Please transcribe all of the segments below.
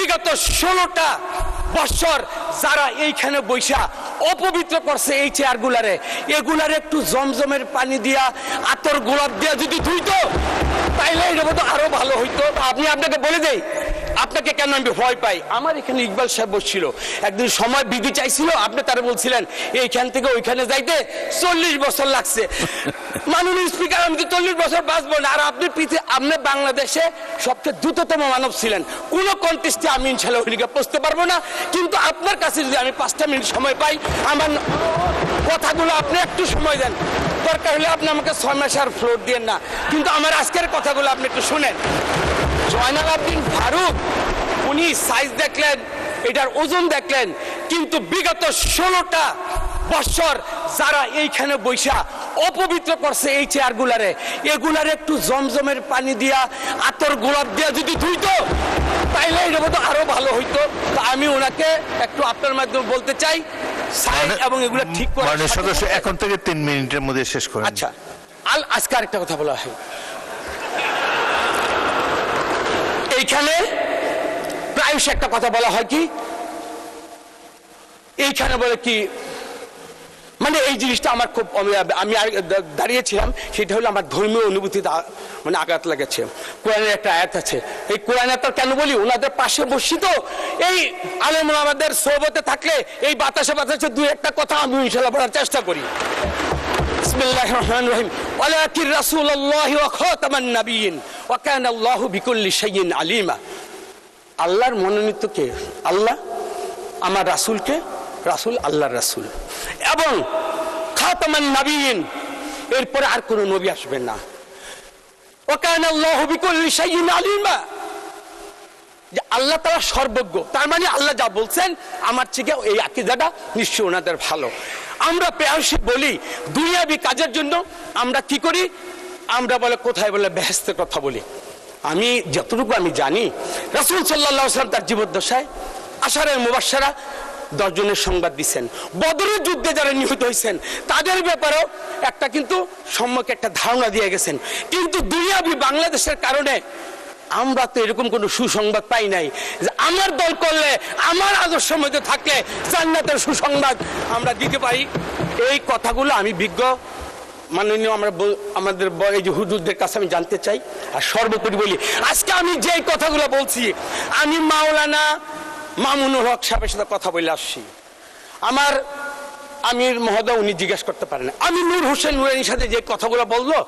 বিগত 16টা বছর যারা এইখানে বৈশা অপবিত্র করছে এই চেয়ারগুলারে, এগুলারে একটু জমজমের পানি দিয়া আতর গোলাপ দিয়া যদি ধুইতো তাইলে এটা তো আরো ভালো হইতো। আপনি আপনাকে বলে দেই আপনাকে কেন আমি ভয় পাই। আমার এখানে ইকবাল সাহেব বসছিল, একদিন সময় বিধি চাইছিল, আপনি তারা বলছিলেন এইখান থেকে ওইখানে যাইতে 40 বছর লাগছে। মাননীয় স্পিকার, আমি তো 40 বছর বাঁচবো না। আর আপনি আপনি বাংলাদেশে সবচেয়ে দ্রুততম মানব ছিলেন, কোন কন্টেস্টে আমি ইনশাল্লাহ ওইদিকে পৌঁছতে পারবো না। কিন্তু আপনার কাছে যদি আমি 5টা মিনিট সময় পাই, আমার কথাগুলো আপনি একটু সময় দেন, দরকার হলে আপনি আমাকে 6 মাস আর ফ্লোর দিয়েন না, কিন্তু আমার আজকের কথাগুলো আপনি একটু শুনেন। জয়নাল আবদিন ফারুক উনি সাইজ দেখলেন, এটার ওজন দেখলেন, কিন্তু বিগত 16টা বছর যারা এইখানে বৈশা অপবিত্র করছে এই চেয়ারগুলারে, এগুলারে একটু জমজমের পানি দিয়া আতর গোলাপ দিয়া যদি ধুইতো তাইলে এটা তো আরো ভালো হইতো। তা আমি ওনাকে একটু আপনার মাধ্যমে বলতে চাই, সাইজ এবং এগুলো ঠিক করে সদস্য এখন থেকে 3 মিনিটের মধ্যে শেষ করেন। আচ্ছা, আজকে আরেকটা কথা বলা হয়, এইখানে প্রায়শ একটা কথা বলা হয় কি, এইখানে বলে কি, মানে এই জিনিসটা আমার খুব, আমি দাঁড়িয়েছিলাম, সেটা হলো আমার ধর্মীয় অনুভূতিতে মানে আঘাত লেগেছে। কোরআনের একটা আয়াত আছে, এই কোরআন আয়াত কেন বলি, ওনাদের পাশে বসি তো, এই আলেম ওলামাদের সোহবতে থাকলে এই বাতাসে বাতাসে 2-1টা কথা আমি ইনশাআল্লাহ বলার চেষ্টা করি। বিসমিল্লাহির রহমানির রহিম, ওয়ালাকিন রাসূলুল্লাহি ওয়া খাতামান নাবিয়্যিন ওয়া কানা আল্লাহু বিকুল্লি শাইইন আলিমা। আল্লাহর মনোনীত কে? আল্লাহ। আমার রাসূলকে? রাসূল আল্লাহর রাসূল, এবং খাতামান নাবিয়্যিন, এরপরে আর কোন নবী আসবেন না। ওয়া কানা আল্লাহু বিকুল্লি শাইইন আলিমা, যে আল্লাহ তাআলা সর্বজ্ঞ, তার মানে আল্লাহ যা বলছেন আমার থেকে এই আকীদাটা নিশ্চয়ই ওনাদের ভালো। আমরা প্রায়শই বলি দুনিয়াবি কাজের জন্য আমরা কি করি, আমরা বলে কোথায় বলে বেহেশতের কথা বলি। আমি যতটুকু আমি জানি, রাসূল সাল্লাল্লাহু আলাইহি ওয়াসাল্লাম তার জীবদ্দশায় আশারে মুবাশশারা 10 জনের সংবাদ দিচ্ছেন। বদরের যুদ্ধে যারা নিহত হয়েছেন তাদের ব্যাপারেও একটা কিন্তু সম্যক একটা ধারণা দিয়ে গেছেন। কিন্তু দুনিয়াবি বাংলাদেশের কারণে আমরা তো এরকম কোনো সুসংবাদ পাই নাই যে আমার দল করলে, আমার আদর্শ মধ্যে থাকলে জান্নাতের সুসংবাদ আমরা দিতে পারি। এই কথাগুলো আমি বিজ্ঞ মাননীয় আমাদের এই যে হুজুরদের কাছে আমি জানতে চাই। আর সর্বোপরি বলি, আজকে আমি যে কথাগুলো বলছি, আমি মাওলানা মামুনুল হক সাহেবের সাথে কথা বলে আসছি। আমার আমির মহোদয় উনি জিজ্ঞেস করতে পারেন, আমি নূর হোসেন নুরানির সাথে যে কথাগুলো বললো,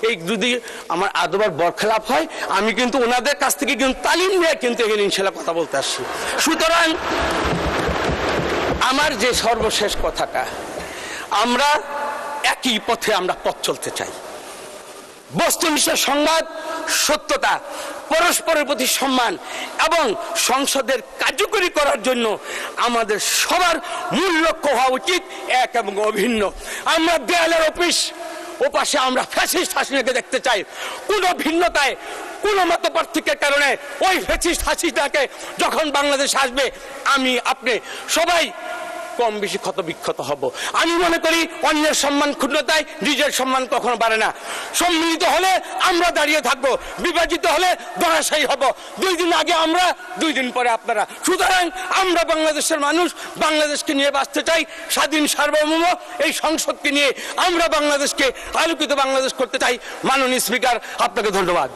এই যদি আমার আদবার বরখেলাপ হয়, আমি কিন্তু ওনাদের কাছ থেকে কিন্তু তালিম নিয়ে কিন্তু এখানে ইনশাল্লাহ কথা বলতে আসছি। সুতরাং আমার যে সর্বশেষ কথাটা, আমরা একই পথে আমরা পথ চলতে চাই। বস্তুনিষ্ঠ সংবাদ, সত্যতা, পরস্পরের প্রতি সম্মান এবং সংসদের কার্যকরী করার জন্য আমাদের সবার মূল লক্ষ্য হওয়া উচিত এক এবং অভিন্ন। আমরা দেয়ালের ওপাশে আমরা ফ্যাসিস্ট হাসিনাকে দেখতে চাই। কোনো ভিন্নতায়, কোনো মত পার্থক্যের কারণে ওই ফ্যাসিস্ট হাসিনাকে যখন বাংলাদেশ আসবে, আমি আপনি সবাই কম বেশি ক্ষত বিক্ষত হব। আমি মনে করি অন্যের সম্মান ক্ষুণ্ণতায় নিজের সম্মান কখনো বাড়ে না। সম্মিলিত হলে আমরা দাঁড়িয়ে থাকবো, বিভাজিত হলে ধরাশায়ী হব। 2 দিন আগে আমরা, 2 দিন পরে আপনারা। সুতরাং আমরা বাংলাদেশের মানুষ, বাংলাদেশকে নিয়ে বাঁচতে চাই, স্বাধীন সার্বভৌম এই সংসদকে নিয়ে আমরা বাংলাদেশকে আলোকিত বাংলাদেশ করতে চাই। মাননীয় স্পিকার, আপনাকে ধন্যবাদ।